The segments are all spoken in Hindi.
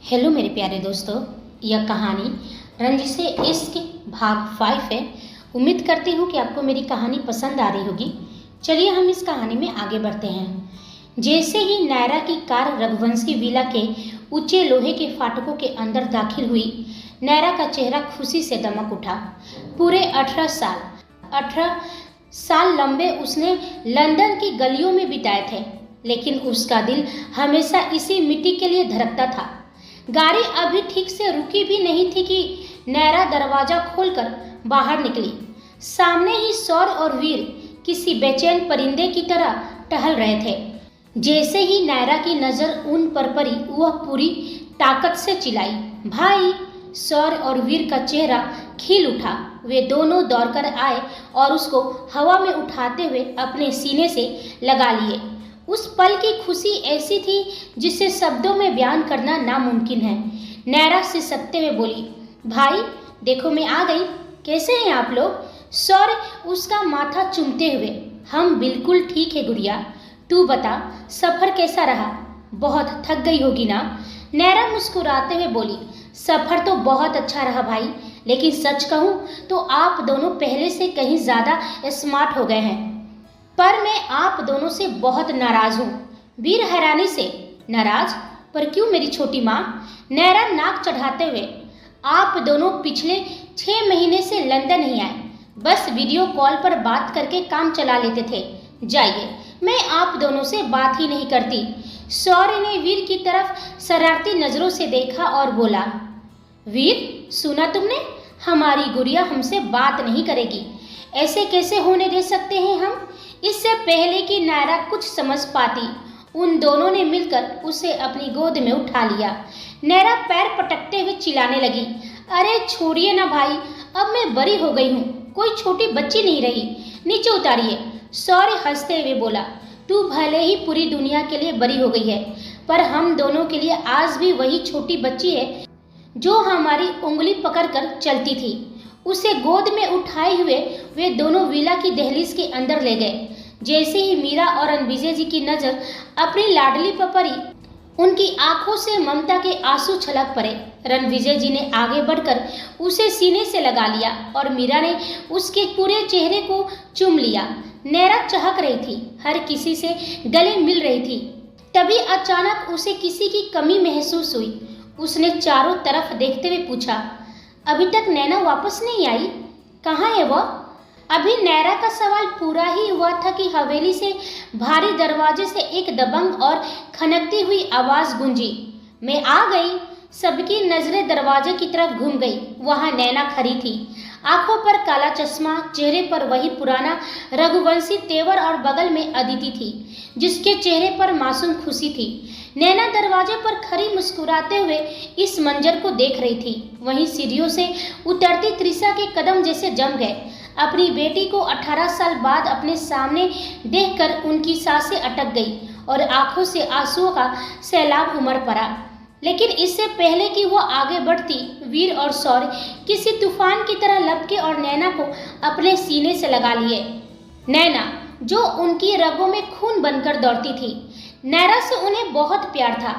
हेलो मेरे प्यारे दोस्तों, यह कहानी रंजिशे इश्क भाग 5 है। उम्मीद करती हूँ कि आपको मेरी कहानी पसंद आ रही होगी। चलिए हम इस कहानी में आगे बढ़ते हैं। जैसे ही नायरा की कार रघुवंशी विला के ऊंचे लोहे के फाटकों के अंदर दाखिल हुई, नायरा का चेहरा खुशी से दमक उठा। पूरे 18 साल लंबे उसने लंदन की गलियों में बिताए थे, लेकिन उसका दिल हमेशा इसी मिट्टी के लिए धड़कता था। गाड़ी अभी ठीक से रुकी भी नहीं थी कि नायरा दरवाजा खोलकर बाहर निकली। सामने ही सौर और वीर किसी बेचैन परिंदे की तरह टहल रहे थे। जैसे ही नायरा की नजर उन पर पड़ी, वह पूरी ताकत से चिल्लाई, भाई! सौर और वीर का चेहरा खिल उठा। वे दोनों दौड़कर आए और उसको हवा में उठाते हुए अपने सीने से लगा लिए। उस पल की खुशी ऐसी थी जिसे शब्दों में बयान करना नामुमकिन है। नायरा सिसकते हुए बोली, भाई देखो मैं आ गई। कैसे हैं आप लोग? सौर्य उसका माथा चूमते हुए, हम बिल्कुल ठीक है गुड़िया, तू बता सफर कैसा रहा? बहुत थक गई होगी ना? नायरा मुस्कुराते हुए बोली, सफर तो बहुत अच्छा रहा भाई, लेकिन सच कहूँ तो आप दोनों पहले से कहीं ज्यादा स्मार्ट हो गए हैं। पर मैं आप दोनों से बहुत नाराज हूँ। वीर हैरानी से, नाराज? पर क्यों मेरी छोटी माँ? नायरा नाक चढ़ाते हुए, आप दोनों पिछले 6 महीने से लंदन नहीं आए, बस वीडियो कॉल पर बात करके काम चला लेते थे। जाइए, मैं आप दोनों से बात ही नहीं करती। सौर्य ने वीर की तरफ शरारती नजरों से देखा और बोला, वीर सुना तुमने? हमारी गुड़िया हमसे बात नहीं करेगी। ऐसे कैसे होने दे सकते हैं हम? इससे पहले कि नायरा कुछ समझ पाती, उन दोनों ने मिलकर उसे अपनी गोद में उठा लिया। नायरा पैर पटकते हुए चिल्लाने लगी, अरे छोड़िए ना भाई, अब मैं बड़ी हो गई हूँ, कोई छोटी बच्ची नहीं रही, नीचे उतारिए। सौर्य हंसते हुए बोला, तू भले ही पूरी दुनिया के लिए बड़ी हो गई है, पर हम दोनों के लिए आज भी वही छोटी बच्ची है जो हमारी उंगली पकड़कर चलती थी। उसे गोद में उठाए हुए वे दोनों विला की दहलीज के अंदर ले गए। जैसे ही मीरा और रणविजय जी की नजर अपनी लाडली पर पड़ी, उनकी आंखों से ममता के आंसू छलक पड़े। रणविजय जी ने आगे बढ़कर उसे सीने से लगा लिया और मीरा ने उसके पूरे चेहरे को चूम लिया। नायरा चहक रही थी, हर किसी से गले मिल रही थी। तभी अचानक उसे किसी की कमी महसूस हुई। उसने चारों तरफ देखते हुए पूछा, अभी तक नैना वापस नहीं आई? कहाँ है वह? अभी नायरा का सवाल पूरा ही हुआ था कि हवेली से भारी दरवाजे से एक दबंग और खनकती हुई आवाज गूंजी, मैं आ गई। सबकी नजरें दरवाजे की तरफ घूम गई। वहां नैना खड़ी थी, आंखों पर काला चश्मा, चेहरे पर वही पुराना रघुवंशी तेवर और बगल में अदिति थी, जिसके चेहरे पर मासूम खुशी थी। नैना दरवाजे पर खड़ी मुस्कुराते हुए इस मंजर को देख रही थी। वहीं सीढ़ियों से उतरती त्रिशा के कदम जैसे जम गए। अपनी बेटी को 18 साल बाद अपने सामने देखकर उनकी सांसें अटक गई और आंखों से आंसुओं का सैलाब उमड़ पड़ा। लेकिन इससे पहले कि वो आगे बढ़ती, वीर और सौर्य किसी तूफान की तरह लपके और नैना को अपने सीने से लगा लिए। नैना जो उनकी रगों में खून बनकर दौड़ती थी। नायरा से उन्हें बहुत प्यार था,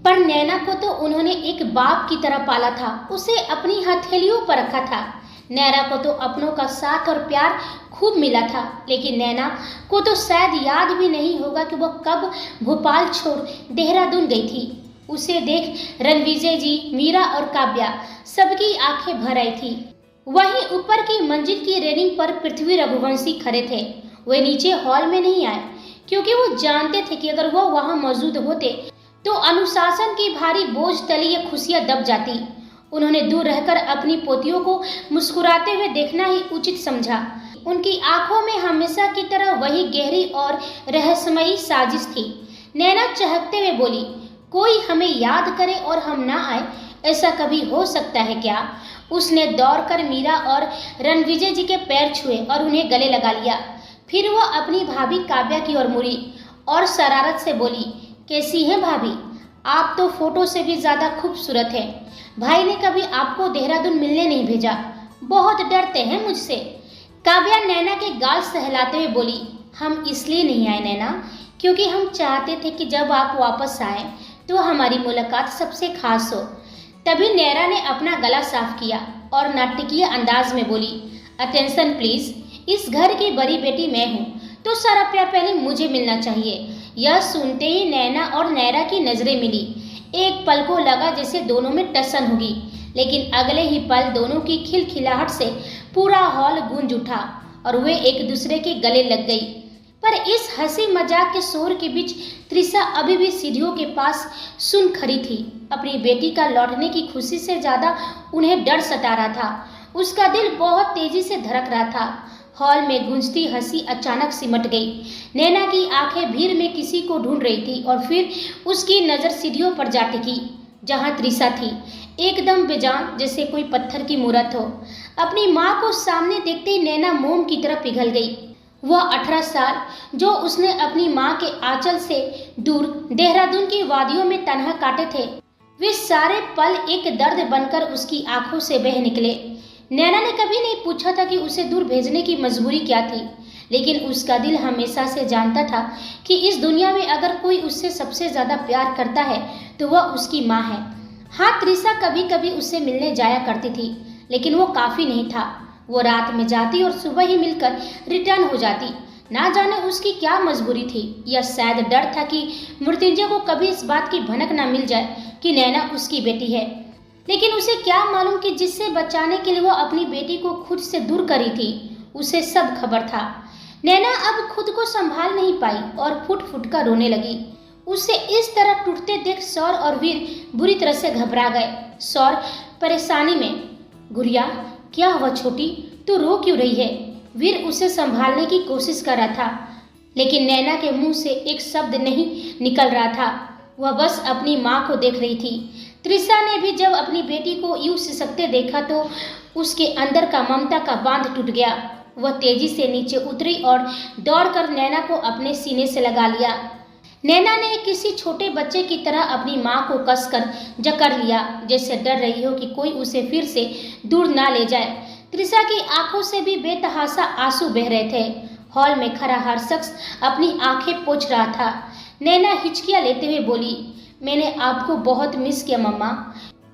पर नैना को तो उन्होंने एक बाप की तरह पाला था, उसे अपनी हथेलियों पर रखा था। नैना को तो अपनों का साथ और प्यार खूब मिला था, लेकिन नैना को तो शायद याद भी नहीं होगा कि वह कब भोपाल छोड़ देहरादून गई थी। उसे देख रणविजय जी, मीरा और काव्या सबकी आंखें भर आई थी। वहीं ऊपर की मंजिल की रेलिंग पर पृथ्वी रघुवंशी खड़े थे। वे नीचे हॉल में नहीं आए, क्योंकि वो जानते थे कि अगर वो वहां मौजूद होते तो अनुशासन की भारी बोझ तले ये खुशियां दब जाती। उन्होंने दूर रहकर अपनी पोतियों को मुस्कुराते हुए देखना ही उचित समझा। उनकी आंखों में हमेशा की तरह वही गहरी और रहस्यमयी साजिश थी। नैना चहकते हुए बोली, कोई हमें याद करे और हम ना आए, ऐसा कभी हो सकता है क्या? उसने दौड़कर मीरा और रणविजय जी के पैर छुए और उन्हें गले लगा लिया। फिर वह अपनी भाभी काव्या की ओर मुड़ी और शरारत से बोली, कैसी हैं भाभी? आप तो फोटो से भी ज्यादा खूबसूरत हैं। भाई ने कभी आपको देहरादून मिलने नहीं भेजा, बहुत डरते हैं मुझसे। काव्या नैना के गाल सहलाते हुए बोली, हम इसलिए नहीं आए नैना, क्योंकि हम चाहते थे कि जब आप वापस आए तो हमारी मुलाकात सबसे खास हो। तभी नैना ने अपना गला साफ किया और नाटकीय अंदाज में बोली, अटेंशन प्लीज, इस घर की बड़ी बेटी मैं हूँ, तो सारा प्यार पहले मुझे मिलना चाहिए। यह सुनते ही नैना और नैरा की नजरें मिली। एक पल को लगा जैसे दोनों में टसन होगी, लेकिन अगले ही पल दोनों की खिलखिलाहट से पूरा हॉल गूंज उठा और वे एक दूसरे के गले लग गई। पर इस हंसी मजाक के शोर के बीच त्रिशा अभी भी सीढ़ियों के पास सुन खड़ी थी। अपनी बेटी का लौटने की खुशी से ज्यादा उन्हें डर सता रहा था। उसका दिल बहुत तेजी से धड़क रहा था। हॉल में गूंजती हंसी अचानक सिमट गई। नैना की आंखें भीड़ में किसी को ढूंढ रही थी और फिर उसकी नजर सीढ़ियों पर जा टिकी जहां त्रिशा थी, एकदम बेजान जैसे कोई पत्थर की मूरत हो। अपनी माँ को सामने देखते ही नैना मोम की तरह पिघल गई। वह 18 साल जो उसने अपनी माँ के आंचल से दूर देहरादून की वादियों में तन्हा काटे थे, वे सारे पल एक दर्द बनकर उसकी आंखों से बह निकले। नैना ने कभी नहीं पूछा था कि उसे दूर भेजने की मजबूरी क्या थी, लेकिन उसका दिल हमेशा से जानता था कि इस दुनिया में अगर कोई उससे सबसे ज्यादा प्यार करता है तो वह उसकी माँ है। हाँ, त्रिशा कभी कभी उससे मिलने जाया करती थी, लेकिन वो काफी नहीं था। वो रात में जाती और सुबह ही मिलकर रिटर्न हो जाती। ना जाने उसकी क्या मजबूरी थी, या शायद डर था कि मृत्युंजय को कभी इस बात की भनक न मिल जाए कि नैना उसकी बेटी है। लेकिन उसे क्या मालूम कि जिससे बचाने के लिए वो अपनी बेटी को खुद से दूर करी थी, उसे सब खबर था। नैना अब खुद को संभाल नहीं पाई और फुट फुट कर रोने लगी। उसे इस तरह टूटते देख सौर और वीर बुरी तरह से घबरा गए। सौर परेशानी में, गुड़िया क्या हुआ छोटी, तू रो क्यों रही है? वीर उसे संभालने की कोशिश कर रहा था, लेकिन नैना के मुंह से एक शब्द नहीं निकल रहा था। वह बस अपनी माँ को देख रही थी। त्रिशा ने भी जब अपनी बेटी को यूं सिसकते देखा तो उसके अंदर का ममता का बांध टूट गया। वह तेजी से नीचे उतरी और दौड़कर नैना को अपने सीने से लगा लिया। नैना ने किसी छोटे बच्चे की तरह अपनी माँ को कसकर जकड़ लिया, जैसे डर रही हो कि कोई उसे फिर से दूर ना ले जाए। त्रिशा की आंखों से भी बेतहाशा आंसू बह रहे थे। हॉल में खड़ा हर शख्स अपनी आंखें पोंछ रहा था। नैना हिचकियां लेते हुए बोली, मैंने आपको बहुत मिस किया मम्मा।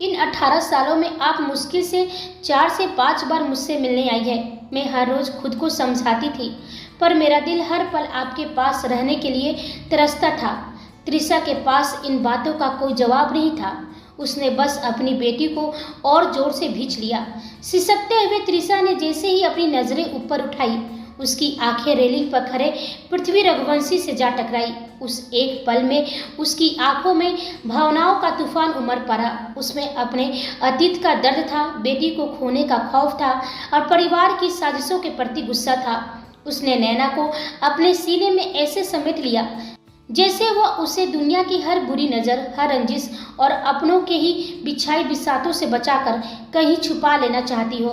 इन 18 सालों में आप मुश्किल से 4 से 5 बार मुझसे मिलने आई है। मैं हर रोज खुद को समझाती थी, पर मेरा दिल हर पल आपके पास रहने के लिए तरसता था। त्रिशा के पास इन बातों का कोई जवाब नहीं था। उसने बस अपनी बेटी को और जोर से भींच लिया। सिसकते हुए त्रिशा ने जैसे ही अपनी नजरें ऊपर उठाई, उसकी आंखें रेलिंग पर खड़े पृथ्वी रघुवंशी से जा टकराई। उस एक पल में उसकी आंखों में भावनाओं का तूफान उमड़ पड़ा। उसमें अपने अतीत का दर्द था, बेटी को खोने का खौफ था और परिवार की साजिशों के प्रति गुस्सा था। उसने नैना को अपने सीने में ऐसे समेट लिया जैसे वह उसे दुनिया की हर बुरी नज़र, हर रंजिश और अपनों के ही बिछाई बिसातों से बचाकर कहीं छुपा लेना चाहती हो।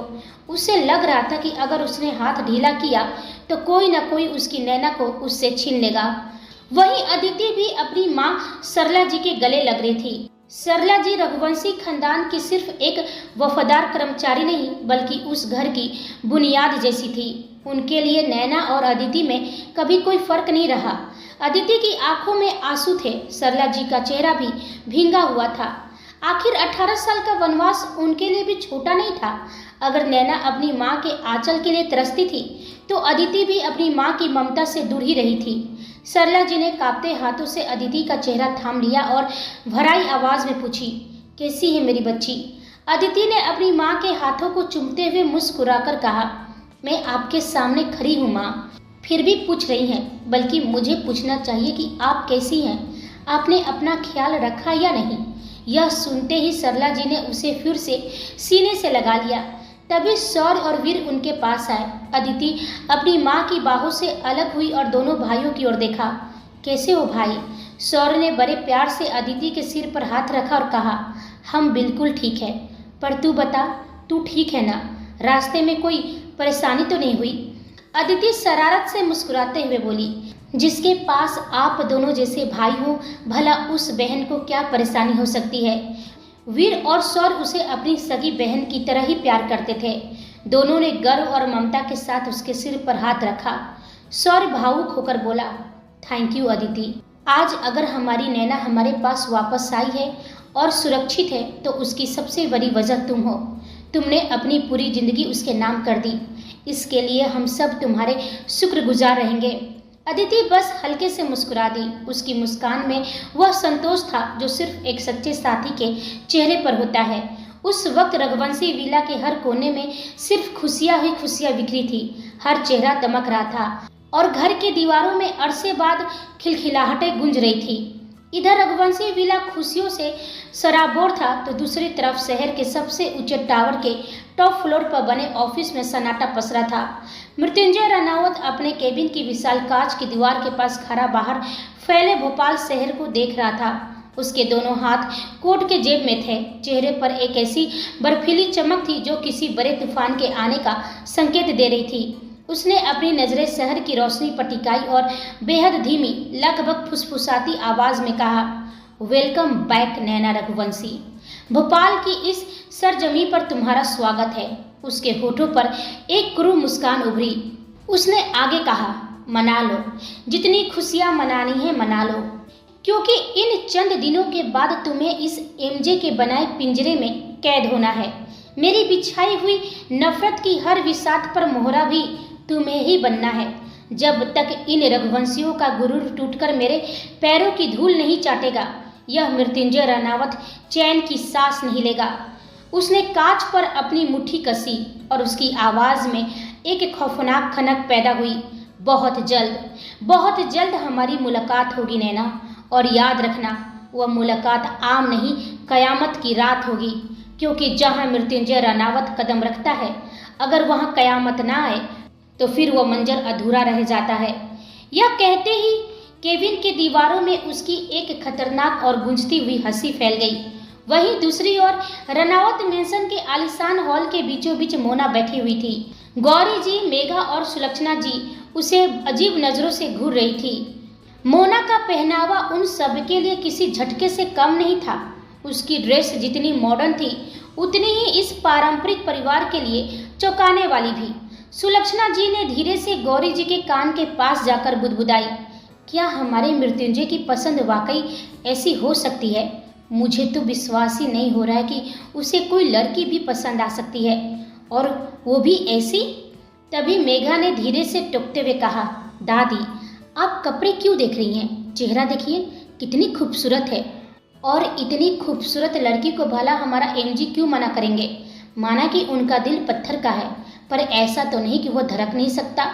उसे लग रहा था कि अगर उसने हाथ ढीला किया तो कोई न कोई उसकी नैना को उससे छीन लेगा। वहीं अदिति भी अपनी माँ सरला जी के गले लग रही थी। सरला जी रघुवंशी खानदान की सिर्फ एक वफादार कर्मचारी नहीं, बल्कि उस घर की बुनियाद जैसी थी। उनके लिए नैना और अदिति में कभी कोई फर्क नहीं रहा। अदिति की आंखों में आंसू थे, सरला जी का चेहरा भी भींगा हुआ था। आखिर 18 साल का वनवास उनके लिए भी छोटा नहीं था। अगर नैना अपनी माँ के आंचल के लिए तरसती थी तो अदिति भी अपनी माँ की ममता से दूर ही रही थी। सरला जी ने कांपते हाथों से अदिति का चेहरा थाम लिया और भराई आवाज में पूछी, कैसी है मेरी बच्ची? अदिति ने अपनी माँ के हाथों को चूमते हुए मुस्कुराकर कहा, मैं आपके सामने खड़ी हूँ माँ। फिर भी पूछ रही हैं, बल्कि मुझे पूछना चाहिए कि आप कैसी हैं? आपने अपना ख्याल रखा या नहीं? यह सुनते ही सरला जी ने उसे फिर से सीने से लगा लिया। तभी सौर और वीर उनके पास आए। अदिति अपनी माँ की बाहों से अलग हुई और दोनों भाइयों की ओर देखा। कैसे हो भाई? सौर ने बड़े प्यार से अदिति के सिर पर हाथ रखा और कहा, हम बिल्कुल ठीक है, पर तू बता, तू ठीक है ना? रास्ते में कोई परेशानी तो नहीं हुई? अदिति शरारत से मुस्कुराते हुए बोली, जिसके पास आप दोनों जैसे भाई हो, भला उस बहन को क्या परेशानी हो सकती है? वीर और सौर उसे अपनी सगी बहन की तरह ही प्यार करते थे। दोनों ने गर्व और ममता के साथ उसके सिर पर हाथ रखा। सौर भावुक होकर बोला, थैंक यू अदिति, आज अगर हमारी नैना हमारे पास वापस आई है और सुरक्षित है तो उसकी सबसे बड़ी वजह तुम हो। तुमने अपनी पूरी जिंदगी उसके नाम कर दी। इसके लिए हम सब तुम्हारे शुक्रगुजार रहेंगे। अदिति बस हल्के से मुस्कुरा दी। उसकी मुस्कान में वह संतोष था जो सिर्फ एक सच्चे साथी के चेहरे पर होता है। उस वक्त रघुवंशी विला के हर कोने में सिर्फ खुशियां ही खुशियां बिखरी थी। हर चेहरा दमक रहा था और घर की दीवारों में अरसे बाद खिलखिलाहटें गूंज रही थी। इधर रघुवंशी विला खुशियों से सराबोर था तो दूसरी तरफ शहर के सबसे ऊंचे टावर के टॉप फ्लोर पर बने ऑफिस में सन्नाटा पसरा था। मृत्युंजय रनावत अपने केबिन की विशाल कांच की दीवार के पास खड़ा बाहर फैले भोपाल शहर को देख रहा था। उसके दोनों हाथ कोट के जेब में थे। चेहरे पर एक ऐसी बर्फीली चमक थी जो किसी बड़े तूफान के आने का संकेत दे रही थी। उसने अपनी नजरें शहर की रोशनी पर टिकाई और बेहद धीमी लगभग फुसफुसाती आवाज में कहा, वेलकम बैक नैना रघुवंशी। भोपाल की इस सरजमी पर तुम्हारा स्वागत है। उसके होठों पर एक क्रूर मुस्कान उभरी। उसने आगे कहा, मना लो, जितनी खुशियां मनानी है मना लो, क्योंकि इन चंद दिनों के बाद तुम्हें इस एमजे के बनाए पिंजरे में कैद होना है। मेरी बिछाई हुई नफरत की हर विसात पर मोहरा भी तुम्हें ही बनना है। जब तक इन रघुवंशियों का गुरूर टूटकर मेरे पैरों की धूल नहीं चाटेगा, यह मृत्युंजय रनावत चैन की सांस नहीं लेगा। उसने कांच पर अपनी मुट्ठी कसी और उसकी आवाज में एक खौफनाक खनक पैदा हुई। बहुत जल्द हमारी मुलाकात होगी नैना, और याद रखना वह मुलाकात आम नहीं कयामत की रात होगी, क्योंकि जहां मृत्युंजय रनावत कदम रखता है, अगर वहां कयामत ना आए तो फिर वह मंजर अधूरा रह जाता है। यह कहते ही केबिन के दीवारों में उसकी एक खतरनाक और गूंजती हुई हंसी फैल गई। वहीं दूसरी ओर रनावत मेंशन के आलीशान हॉल के बीचों बीच मोना बैठी हुई थी। गौरी जी, मेघा और सुलक्षणा जी उसे अजीब नजरों से घूर रही थी। मोना का पहनावा उन सबके लिए किसी झटके से कम नहीं था। उसकी ड्रेस जितनी मॉडर्न थी उतनी ही इस पारंपरिक परिवार के लिए चौंकाने वाली भी। सुलक्षणा जी ने धीरे से गौरी जी के कान के पास जाकर बुदबुदाई, क्या हमारे मृत्युंजय की पसंद वाकई ऐसी हो सकती है? मुझे तो विश्वास ही नहीं हो रहा है कि उसे कोई लड़की भी पसंद आ सकती है, और वो भी ऐसी। तभी मेघा ने धीरे से टोकते हुए कहा, दादी आप कपड़े क्यों देख रही हैं? चेहरा देखिए कितनी खूबसूरत है, और इतनी खूबसूरत लड़की को भला हमारा एमजी क्यों मना करेंगे? माना कि उनका दिल पत्थर का है, पर ऐसा तो नहीं कि वो धड़क नहीं सकता।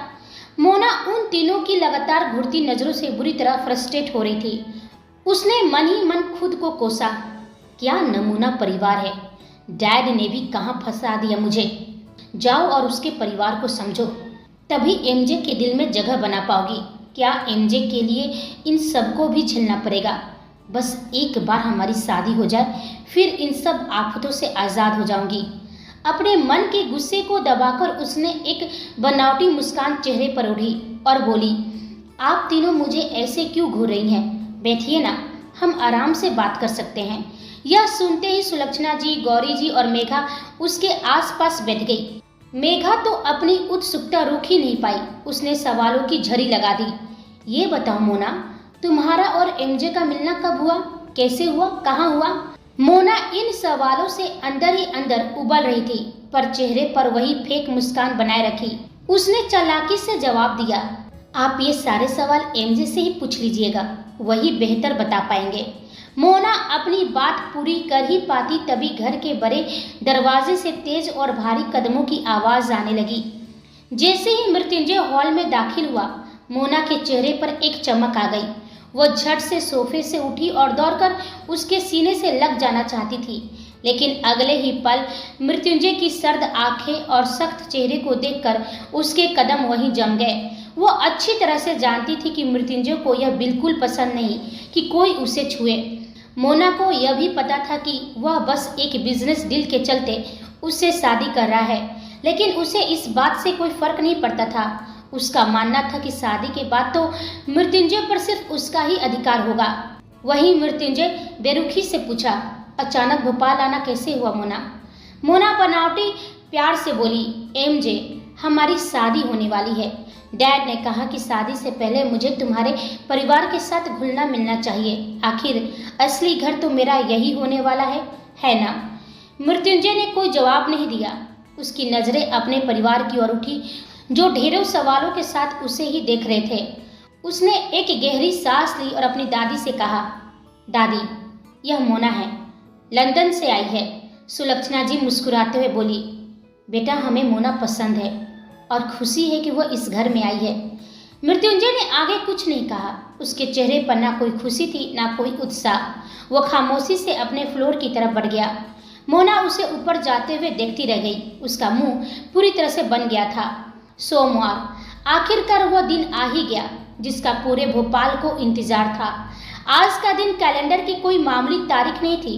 मोना उन तीनों की लगातार घूरती नजरों से बुरी तरह फ्रस्ट्रेट हो रही थी। उसने मन ही मन खुद को कोसा, क्या नमूना परिवार है। डैड ने भी कहाँ फंसा दिया मुझे। जाओ और उसके परिवार को समझो, तभी एमजे के दिल में जगह बना पाओगी। क्या एमजे के लिए इन सबको भी झेलना पड़ेगा? बस एक बार हमारी शादी हो जाए, फिर इन सब आफतों से आज़ाद हो जाऊंगी। अपने मन के गुस्से को दबाकर उसने एक बनावटी मुस्कान चेहरे पर उड़ी और बोली, आप तीनों मुझे ऐसे क्यों घूर रही हैं? बैठिए ना, हम आराम से बात कर सकते हैं। यह सुनते ही सुलक्षणा जी, गौरी जी और मेघा उसके आसपास बैठ गई। मेघा तो अपनी उत्सुकता रोक ही नहीं पाई। उसने सवालों की झड़ी लगा दी। ये बताओ मोना, तुम्हारा और एमजे का मिलना कब हुआ, कैसे हुआ, कहाँ हुआ? मोना इन सवालों से अंदर ही अंदर उबल रही थी, पर चेहरे पर वही फेक मुस्कान बनाए रखी। उसने चालाकी से जवाब दिया, आप ये सारे सवाल एमजे से ही पूछ लीजिएगा, वही बेहतर बता पाएंगे। मोना अपनी बात पूरी कर ही पाती तभी घर के बड़े दरवाजे से तेज और भारी कदमों की आवाज आने लगी। जैसे ही मृत्युंजय हॉल में दाखिल हुआ, मोना के चेहरे पर एक चमक आ गई। वो झट से सोफे से उठी और दौड़कर उसके सीने से लग जाना चाहती थी, लेकिन अगले ही पल मृत्युंजय की सर्द आंखें और सख्त चेहरे को देखकर उसके कदम वहीं जम गए। वो अच्छी तरह से जानती थी कि मृत्युंजय को यह बिल्कुल पसंद नहीं कि कोई उसे छुए। मोना को यह भी पता था कि वह बस एक बिजनेस डील के चलते उससे शादी कर रहा है, लेकिन उसे इस बात से कोई फर्क नहीं पड़ता था। उसका मानना था कि शादी के बाद तो मृत्युंजय पर सिर्फ उसका ही अधिकार होगा। वहीं मृत्युंजय बेरुखी से पूछा, अचानक भोपाल आना कैसे हुआ मोना? मोना बनावटी प्यार से बोली, एमजे, हमारी शादी होने वाली है। डैड ने कहा कि शादी से पहले मुझे तुम्हारे परिवार के साथ घुलना मिलना चाहिए। आखिर असली घर तो मेरा यही होने वाला है ना? मृत्युंजय ने कोई जवाब नहीं दिया। उसकी नजरें अपने परिवार की ओर उठी, जो ढेरों सवालों के साथ उसे ही देख रहे थे। उसने एक गहरी सांस ली और अपनी दादी से कहा, दादी, यह मोना है, लंदन से आई है। सुलक्षणा जी मुस्कुराते हुए बोली, बेटा, हमें मोना पसंद है और खुशी है कि वह इस घर में आई है। मृत्युंजय ने आगे कुछ नहीं कहा। उसके चेहरे पर ना कोई खुशी थी, ना कोई उत्साह। वह खामोशी से अपने फ्लोर की तरफ बढ़ गया। मोना उसे ऊपर जाते हुए देखती रह गई। उसका मुंह पूरी तरह से बन गया था। सोमवार, आखिरकार वह दिन आ ही गया जिसका पूरे भोपाल को इंतजार था। आज का दिन कैलेंडर की कोई मामूली तारीख नहीं थी,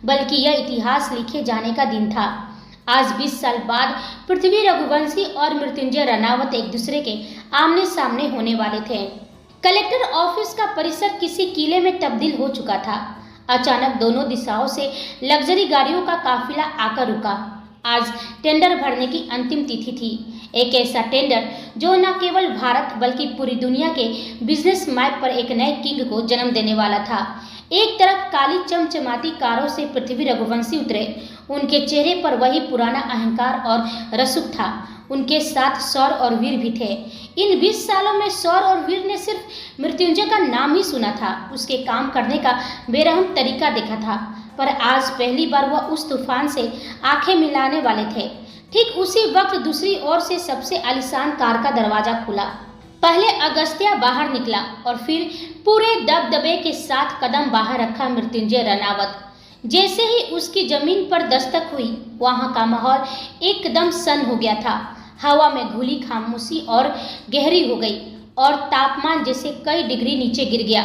बल्कि यह इतिहास लिखे जाने का दिन था। आज 20 साल बाद पृथ्वी रघुवंशी और मृत्युंजय रनावत एक दूसरे के आमने सामने होने वाले थे। कलेक्टर ऑफिस का परिसर किसी किले में तब्दील हो चुका था। अचानक दोनों दिशाओं से लग्जरी गाड़ियों का काफिला आकर रुका। आज टेंडर भरने की अंतिम तिथि थी। एक ऐसा टेंडर जो न केवल भारत बल्कि पूरी दुनिया के बिजनेस मैप पर एक नए किंग को जन्म देने वाला था। एक तरफ काली चमचमाती कारों से पृथ्वी रघुवंशी उतरे। उनके चेहरे पर वही पुराना अहंकार और रसूख था। उनके साथ सौर और वीर भी थे। इन 20 सालों में सौर और वीर ने सिर्फ मृत्युंजय का नाम ही सुना था, उसके काम करने का बेरहम तरीका देखा था, पर आज पहली बार वह उस तूफान से आंखें मिलाने वाले थे। ठीक उसी वक्त दूसरी ओर से सबसे आलीशान कार का दरवाजा खुला। पहले अगस्त्या बाहर निकला और फिर पूरे दबदबे के साथ कदम बाहर रखा मृत्युंजय रनावत। जैसे ही उसकी जमीन पर दस्तक हुई, वहां का माहौल एकदम सन हो गया था। हवा में घुली खामोशी और गहरी हो गई और तापमान जैसे कई डिग्री नीचे गिर गया।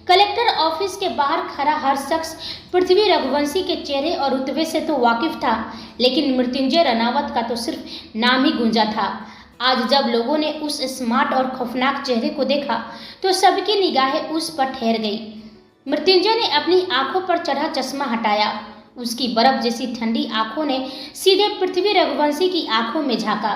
कलेक्टर ऑफिस के बाहर खड़ा हर शख्स पृथ्वी रघुवंशी के चेहरे और रुतबे से तो वाकिफ था, लेकिन मृत्युंजय रनावत का तो सिर्फ नाम ही गूंजा था। आज जब लोगों ने उस स्मार्ट और खौफनाक चेहरे को देखा तो सबकी निगाहें उस पर ठहर गई। मृत्युंजय ने अपनी आंखों पर चढ़ा चश्मा हटाया। उसकी बर्फ जैसी ठंडी आंखों ने सीधे पृथ्वी रघुवंशी की आंखों में झांका।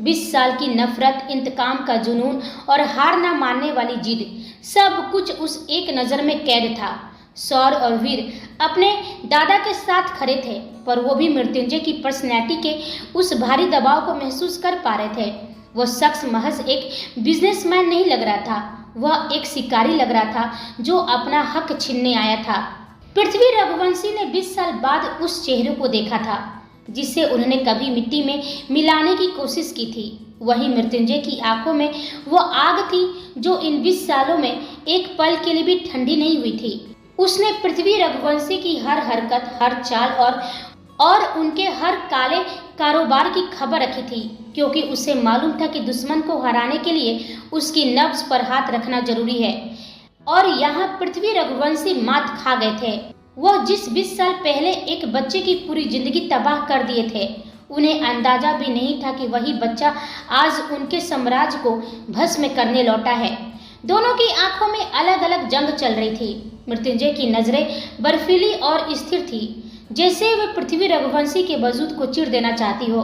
20 साल की नफरत, इंतकाम का जुनून और हार न मानने वाली जिद, सब कुछ उस एक नजर में कैद था। सौर और वीर अपने दादा के साथ खड़े थे, पर वो भी मृत्युंजय की पर्सनैलिटी के उस भारी दबाव को महसूस कर पा रहे थे। वो शख्स महज एक बिजनेसमैन नहीं लग रहा था, वह एक शिकारी लग रहा था जो अपना हक छीनने आया था। पृथ्वी रघुवंशी ने 20 साल बाद उस चेहरे को देखा था जिसे उन्होंने कभी मिट्टी में मिलाने की कोशिश की थी। वही मृत्युंजय की आंखों में वो आग थी जो इन 20 सालों में एक पल के लिए भी ठंडी नहीं हुई थी। उसने पृथ्वी रघुवंशी की हर हरकत, हर चाल और उनके हर काले कारोबार की खबर रखी थी, क्योंकि उसे मालूम था कि दुश्मन को हराने के लिए उसकी नब्ज पर हाथ रखना जरूरी है। और यहाँ पृथ्वी रघुवंशी मात खा गए थे। वह जिस 20 साल पहले एक बच्चे की पूरी जिंदगी तबाह कर दिए थे, उन्हें अंदाजा भी नहीं था कि वही बच्चा आज उनके साम्राज्य को भस्म करने लौटा है। दोनों की आंखों में अलग अलग जंग चल रही थी। मृत्युंजय की नजरें बर्फीली और स्थिर थी, जैसे वे पृथ्वी रघुवंशी के वजूद को चीर देना चाहती हो।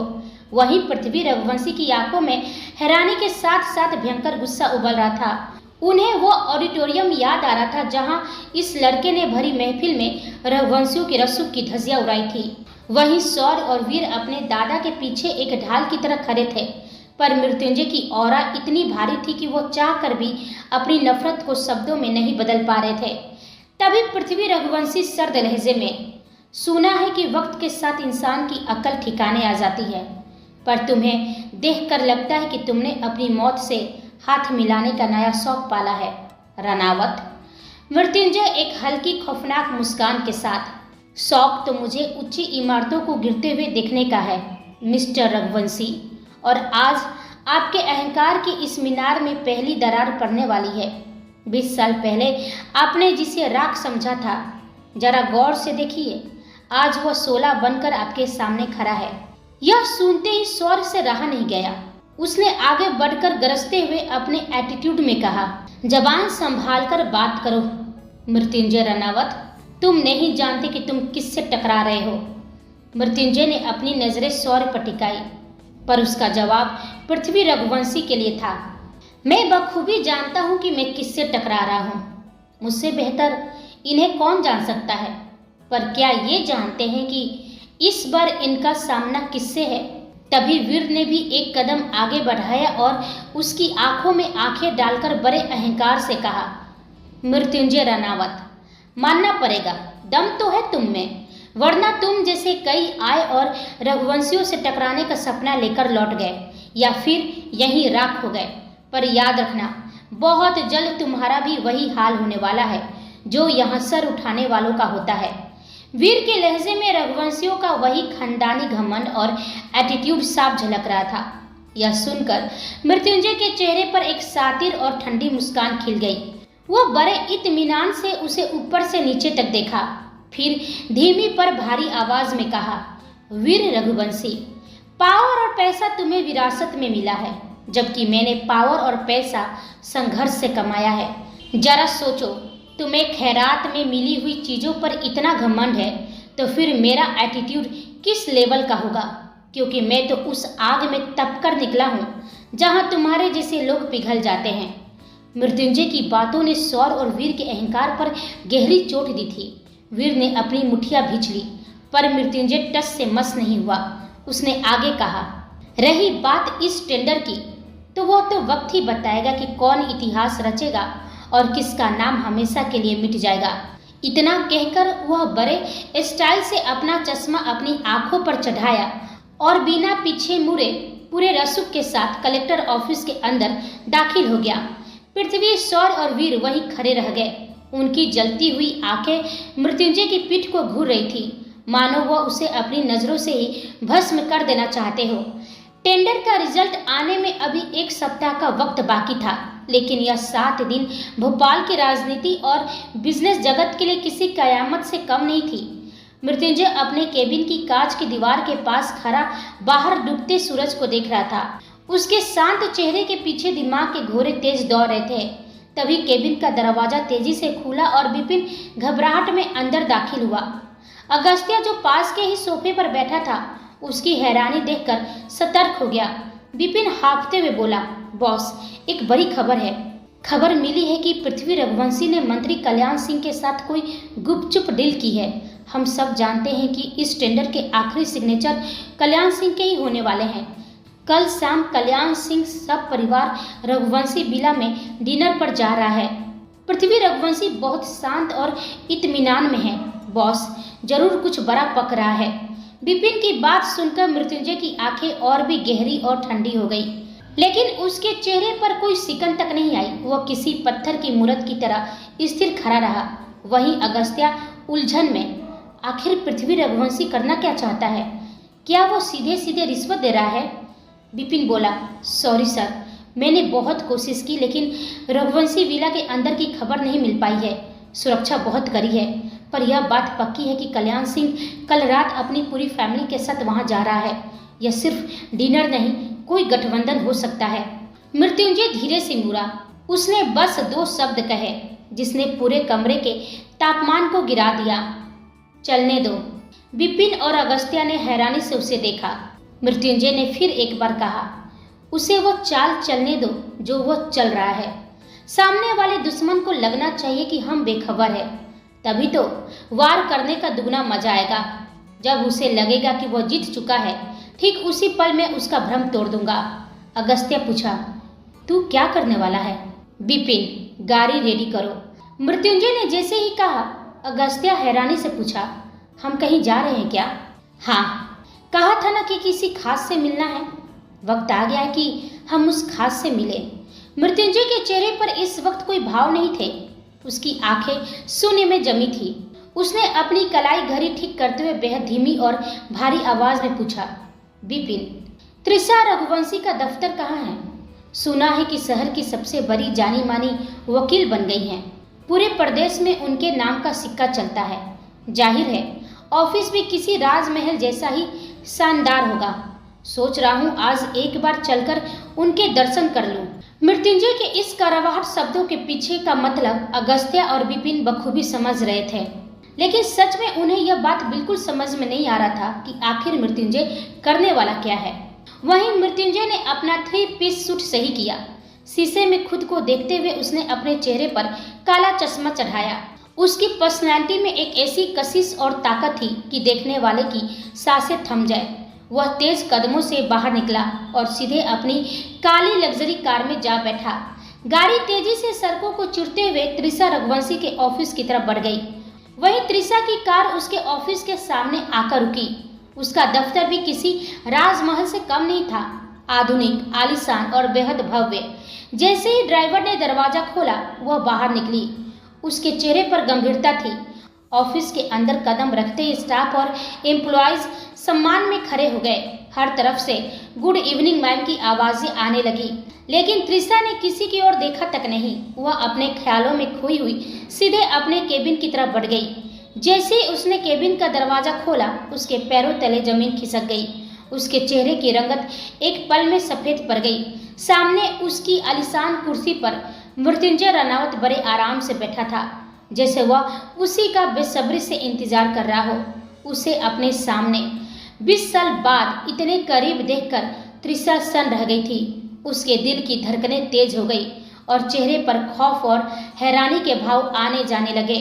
वहीं पृथ्वी रघुवंशी की आंखों में हैरानी के साथ साथ भयंकर गुस्सा उबल रहा था। उन्हें वो ऑडिटोरियम याद आ रहा था जहां इस लड़के ने भरी महफिल में रघुवंशियों के रसूख की धज्जियां उड़ाई थी। वहीं सौर और वीर अपने दादा के पीछे एक ढाल की तरह खड़े थे, पर मृत्युंजय की ऑरा इतनी भारी थी कि वो चाह कर भी अपनी नफरत को शब्दों में नहीं बदल पा रहे थे। तभी पृथ्वी रघुवंशी सर्द लहजे में, सुना है कि वक्त के साथ इंसान की अकल ठिकाने आ जाती है, पर तुम्हें देखकर लगता है कि तुमने अपनी मौत से हाथ मिलाने का नया शौक पाला है, रनावत। मृत्युंजय एक हल्की खौफनाक मुस्कान के साथ, शौक तो मुझे ऊंची इमारतों को गिरते हुए देखने का है मिस्टर रघुवंशी, और आज आपके अहंकार की इस मीनार में पहली दरार पड़ने वाली है। 20 साल पहले आपने जिसे राख समझा था, जरा गौर से देखिए, आज वह 16 बनकर आपके सामने खड़ा है। यह सुनते ही सौर से रहा नहीं गया। उसने आगे बढ़कर गरजते हुए अपने एटीट्यूड में कहा, जबान संभाल कर बात करो मृत्युंजय रनावत, तुम नहीं जानते कि तुम किससे टकरा रहे हो। मृत्युंजय ने अपनी नजरें सौर पर टिकाई, पर उसका जवाब पृथ्वी रघुवंशी के लिए था। मैं बखूबी जानता हूँ कि मैं किससे टकरा रहा हूँ। मुझसे बेहतर इन्हें कौन जान सकता है। पर क्या ये जानते हैं कि इस बार इनका सामना किससे है? तभी वीर ने भी एक कदम आगे बढ़ाया और उसकी आंखों में आंखें डालकर बड़े अहंकार से कहा, मृत्युंजय रनावत, मानना पड़ेगा, दम तो है तुम में, वरना तुम जैसे कई आए और रघुवंशियों से टकराने का सपना लेकर लौट गए या फिर यहीं राख हो गए। पर याद रखना, बहुत जल्द तुम्हारा भी वही हाल होने वाला है जो यहाँ सर उठाने वालों का होता है। वीर के लहजे में रघुवंशियों का वही खानदानी घमंड और एटीट्यूड साफ झलक रहा था। यह सुनकर मृत्युंजय के चेहरे पर एक सातिर और ठंडी मुस्कान खिल गई। वो बड़े इत्मीनान से उसे ऊपर से नीचे तक देखा, फिर धीमी पर भारी आवाज में कहा, वीर रघुवंशी, पावर और पैसा तुम्हें विरासत में मिला है, जबकि मैंने पावर और पैसा संघर्ष से कमाया है। जरा सोचो, तुम्हें खैरात में मिली हुई चीजों पर इतना घमंड है तो फिर मेरा एटीट्यूड किस लेवल का होगा? क्योंकि मैं तो उस आग में तप कर निकला हूँ जहाँ तुम्हारे जैसे लोग पिघल जाते हैं। मृत्युंजय की बातों ने सौर और वीर के अहंकार पर गहरी चोट दी थी। वीर ने अपनी मुठिया भींच ली, पर मृत्युंजय टस से मस नहीं हुआ। उसने आगे कहा, रही बात इस टेंडर की, तो वह तो वक्त ही बताएगा कि कौन इतिहास रचेगा और किसका नाम हमेशा के लिए मिट जाएगा। इतना कहकर वह बड़े स्टाइल से अपना चश्मा अपनी आंखों पर चढ़ाया और बिना पीछे मुड़े पूरे रसूख के साथ कलेक्टर ऑफिस के अंदर दाखिल हो गया। पृथ्वी, सौर और वीर वहीं खड़े रह गए। उनकी जलती हुई आंखें मृत्युंजय की पीठ को घूर रही थी, मानो वह उसे अपनी नजरों से ही भस्म कर देना चाहते हो। टेंडर का रिजल्ट आने में अभी एक सप्ताह का वक्त बाकी था, लेकिन यह 7 दिन भोपाल की राजनीति और बिजनेस जगत के लिए किसी कयामत से कम नहीं थी। मृत्युंजय अपने केबिन की कांच की दीवार के पास खड़ा बाहर डूबते सूरज को देख रहा था। उसके शांत चेहरे के पीछे दिमाग के घोड़े तेज दौड़ रहे थे। तभी केबिन का दरवाजा तेजी से खुला और विपिन घबराहट में अंदर दाखिल हुआ। अगस्त्या, जो पास के ही सोफे पर बैठा था, उसकी हैरानी देखकर सतर्क हो गया। विपिन हाँफते हुए बोला, बॉस, एक बड़ी खबर है। खबर मिली है कि पृथ्वी रघुवंशी ने मंत्री कल्याण सिंह के साथ कोई गुपचुप डील की है। हम सब जानते हैं कि इस टेंडर के आखिरी सिग्नेचर कल्याण सिंह के ही होने वाले हैं। कल शाम कल्याण सिंह सब परिवार रघुवंशी विला में डिनर पर जा रहा है। पृथ्वी रघुवंशी बहुत शांत और इत्मीनान में है। बॉस, जरूर कुछ बड़ा पक रहा है। विपिन की बात सुनकर मृत्युंजय की आंखें और भी गहरी और ठंडी हो गई, लेकिन उसके चेहरे पर कोई सिकन तक नहीं आई। वह किसी पत्थर की मूर्त की तरह स्थिर खड़ा रहा। वहीं अगस्त्या उलझन में, आखिर पृथ्वी रघुवंशी करना क्या चाहता है? क्या वो सीधे सीधे रिश्वत दे रहा है? विपिन बोला, सॉरी सर, मैंने बहुत कोशिश की, लेकिन रघुवंशी विला के अंदर की खबर नहीं मिल पाई है। सुरक्षा बहुत कड़ी है, पर यह बात पक्की है कि कल्याण सिंह कल रात अपनी पूरी फैमिली के साथ वहां जा रहा है। यह सिर्फ डिनर नहीं, कोई गठबंधन हो सकता है। मृत्युंजय धीरे से मुड़ा। उसने बस 2 शब्द कहे, जिसने पूरे कमरे के तापमान को गिरा दिया, चलने दो। विपिन और अगस्त्या ने हैरानी से उसे देखा। मृत्युंजय ने फिर एक बार कहा, उसे वो चाल चलने दो जो वो चल रहा है। सामने वाले दुश्मन को लगना चाहिए कि हम बेखबर है, तभी तो वार करने का दुगना मजा आएगा। जब उसे लगेगा कि वह जीत चुका है, ठीक उसी पल में उसका भ्रम तोड़ दूंगा। अगस्त्या पूछा, तू क्या करने वाला है? विपिन, गाड़ी रेडी करो। मृत्युंजय ने जैसे ही कहा, अगस्त्या हैरानी से पूछा, हम कहीं जा रहे हैं क्या? हाँ, कहा था ना कि किसी खास से मिलना है। वक्त आ गया है कि हम उस खास से मिले। मृत्युंजय के चेहरे पर इस वक्त कोई भाव नहीं थे। उसकी आंखें शून्य में जमी थी। उसने अपनी कलाई घड़ी ठीक करते हुए बेहद धीमी और भारी आवाज में पूछा, विपिन, त्रिशा रघुवंशी का दफ्तर कहाँ है? सुना है कि शहर की सबसे बड़ी जानी मानी वकील बन गई हैं। पूरे प्रदेश में उनके नाम का सिक्का चलता है। जाहिर है ऑफिस भी किसी राजमहल जैसा ही शानदार होगा। सोच रहा हूँ आज एक बार चलकर उनके दर्शन कर लूं। मृत्युंजय के इस कड़वाहट शब्दों के पीछे का मतलब अगस्त्या और विपिन बखूबी समझ रहे थे, लेकिन सच में उन्हें यह बात बिल्कुल समझ में नहीं आ रहा था कि आखिर मृत्युंजय करने वाला क्या है। वहीं मृत्युंजय ने अपना 3 पीस सूट सही किया। शीशे में खुद को देखते हुए उसने अपने चेहरे पर काला चश्मा चढ़ाया। उसकी पर्सनैलिटी में एक ऐसी कशिश और ताकत थी कि देखने वाले की सांसें थम जाए। वह तेज कदमों से बाहर निकला और सीधे अपनी काली लग्जरी कार में जा बैठा। गाड़ी तेजी से सड़कों को चुरते हुए त्रिशा रघुवंशी के ऑफिस की तरफ बढ़ गई। वहीं त्रिशा की कार उसके ऑफिस के सामने आकर रुकी। उसका दफ्तर भी किसी राजमहल से कम नहीं था, आधुनिक, आलीशान और बेहद भव्य। जैसे ही ड्राइवर ने दरवाजा खोला, वह बाहर निकली। उसके चेहरे पर गंभीरता थी। ऑफिस के अंदर कदम रखते ही स्टाफ और एम्प्लॉयज सम्मान में खड़े हो गए। हर तरफ से गुड इवनिंग मैम की आवाजें आने लगी, लेकिन त्रिशा ने किसी की ओर देखा तक नहीं। वह अपने ख्यालों में खोई हुई सीधे अपने केबिन की तरफ बढ़ गई। जैसे ही उसने केबिन का दरवाजा खोला, उसके पैरों तले जमीन खिसक गई। उसके चेहरे की रंगत एक पल में सफेद पड़ गई। सामने उसकी आलीशान कुर्सी पर मृत्युंजय रनावत बड़े आराम से बैठा था, जैसे वह उसी का बेसब्री से इंतजार कर रहा हो। उसे अपने सामने 20 साल बाद इतने करीब देखकर त्रिशा सन रह गई थी। उसके दिल की धड़कनें तेज हो गई और चेहरे पर खौफ और हैरानी के भाव आने जाने लगे,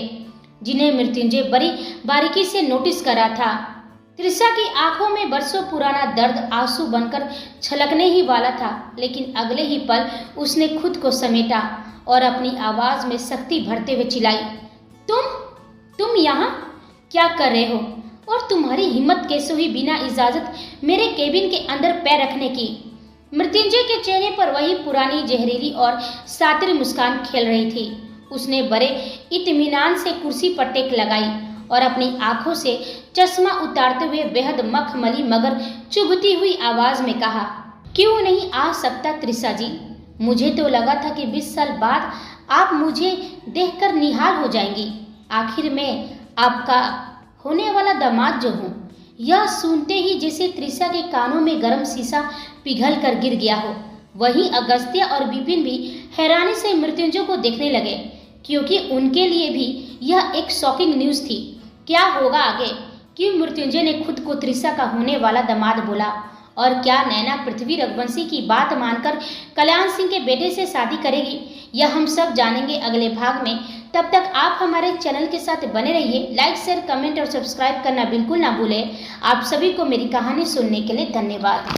जिन्हें मृत्युंजय बड़ी बारीकी से नोटिस कर रहा था। त्रिशा की आंखों में बरसों पुराना दर्द आंसू बनकर छलकने ही वाला था, लेकिन अगले ही पल उसने खुद को समेटा और अपनी आवाज में शक्ति भरते हुए चिल्लाई, तुम यहाँ क्या कर रहे हो? और तुम्हारी हिम्मत कैसे हुई बिना इजाजत मेरे केबिन के अंदर पैर रखने की? मृत्युंजय के चेहरे पर वही पुरानी जहरीली और सातिर मुस्कान खेल रही थी। उसने बड़े इत्मीनान से कुर्सी पर टेक लगाई और अपनी आंखों से चश्मा उतारते हुए बेहद मखमली मगर चुभती हुई आवाज में कहा, क्यों नहीं आ सकता त्रिशा जी? मुझे तो लगा था कि 20 साल बाद आप मुझे देखकर निहाल हो जाएंगी। आखिर मैं आपका होने वाला दामाद जो हूँ। यह सुनते ही जैसे त्रिशा के कानों में गर्म शीशा पिघल कर गिर गया हो। वहीं अगस्त्य और विपिन भी हैरानी से मृत्युंजय को देखने लगे, क्योंकि उनके लिए भी यह एक शॉकिंग न्यूज़ थी। क्या होगा आगे? क्यों मृत्युंजय ने खुद को त्रिशा का होने वाला दामाद बोला? और क्या नैना पृथ्वी रघुवंशी की बात मानकर कल्याण सिंह के बेटे से शादी करेगी? यह हम सब जानेंगे अगले भाग में। तब तक आप हमारे चैनल के साथ बने रहिए। लाइक, शेयर, कमेंट और सब्सक्राइब करना बिल्कुल ना भूलें। आप सभी को मेरी कहानी सुनने के लिए धन्यवाद।